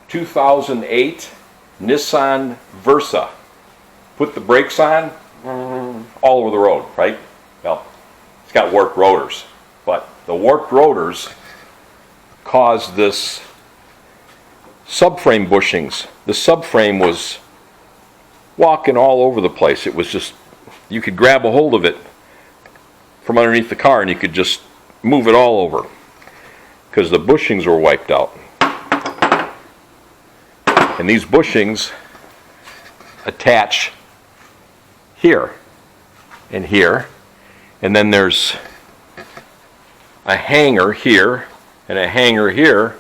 2008 Nissan Versa. Put the brakes on, all over the road, right? Well, it's got warped rotors, but the warped rotors caused this subframe bushings. The subframe was walking all over the place. It was just, you could grab a hold of it from underneath the car and you could just move it all over because the bushings were wiped out. And these bushings attach here and here, and then there's a hanger here and a hanger here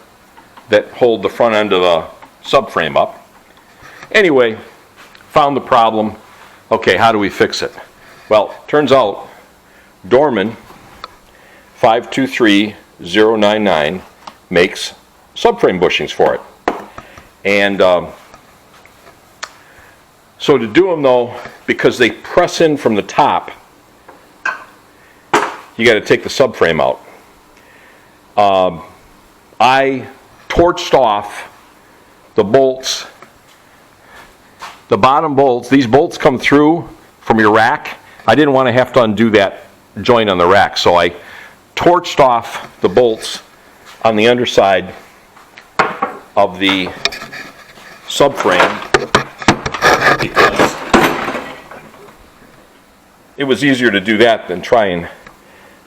that hold the front end of the subframe up. Anyway, found the problem. Okay, how do we fix it? Well, turns out Dorman 523099 makes subframe bushings for it. And so to do them though, because they press in from the top, you got to take the subframe out. I torched off the bolts, the bottom bolts. These bolts come through from your rack. I didn't want to have to undo that joint on the rack, so I torched off the bolts on the underside of the subframe because it was easier to do that than try and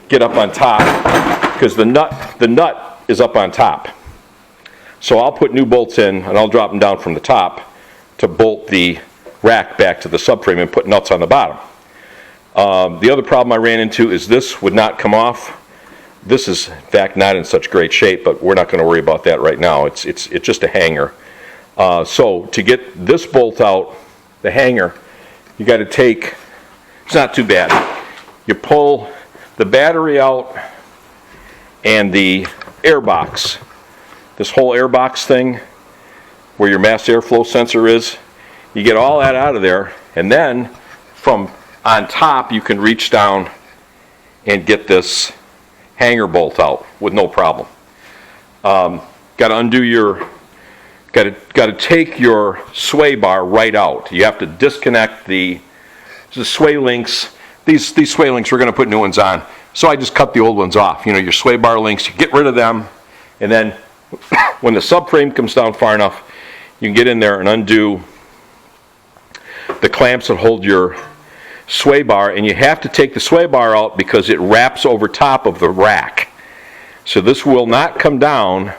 get up on top, because the nut is up on top. So I'll put new bolts in and I'll drop them down from the top to bolt the rack back to the subframe and put nuts on the bottom. The other problem I ran into is this would not come off. This is in fact not in such great shape, but we're not going to worry about that right now. It's just a hanger. So to get this bolt out, the hanger, you got to take, it's not too bad. You pull the battery out and the air box, this whole air box thing where your mass airflow sensor is, you get all that out of there, and then from on top you can reach down and get this hanger bolt out with no problem. Got to undo your, got to take your sway bar right out. You have to disconnect the sway links. These sway links, we're going to put new ones on. So I just cut the old ones off. You know, your sway bar links, you get rid of them, and then when the subframe comes down far enough, you can get in there and undo the clamps that hold your sway bar, and you have to take the sway bar out because it wraps over top of the rack. So this will not come down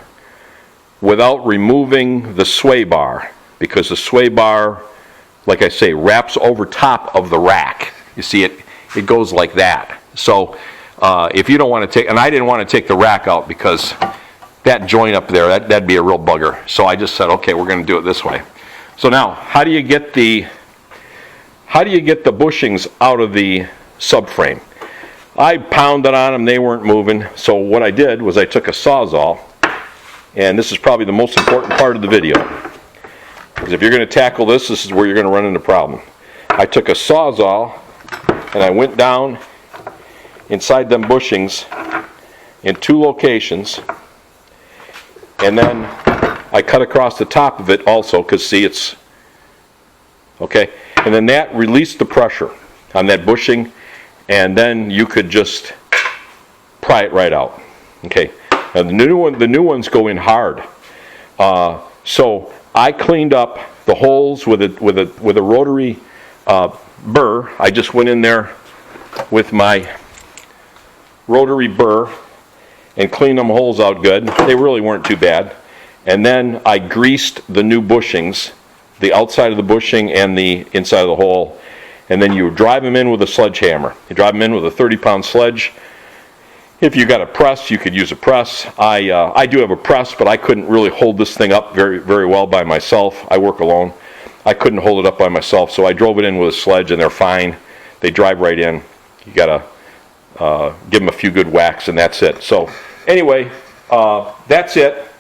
without removing the sway bar, because the sway bar, like I say, wraps over top of the rack. You see it goes like that. So if you don't want to take, and I didn't want to take the rack out because that joint up there, that'd be a real bugger. So I just said, okay, we're going to do it this way. So now, how do you get the bushings out of the subframe? I pounded on them, they weren't moving. So what I did was I took a Sawzall, and this is probably the most important part of the video, because if you're going to tackle this is where you're going to run into a problem. I took a Sawzall and I went down inside them bushings in two locations, and then I cut across the top of it also, because see, it's okay, and then that released the pressure on that bushing, and then you could just pry it right out. Okay, now the new ones go in hard. So I cleaned up the holes with a rotary burr. I just went in there with my rotary burr and cleaned them holes out good. They really weren't too bad. And then I greased the new bushings, the outside of the bushing and the inside of the hole, and then you drive them in with a sledgehammer. You drive them in with a 30-pound sledge. If you got a press, you could use a press. I do have a press, but I couldn't really hold this thing up very, very well by myself. I work alone. I couldn't hold it up by myself, so I drove it in with a sledge, and they're fine. They drive right in. You got to give them a few good whacks, and that's it. So anyway, that's it.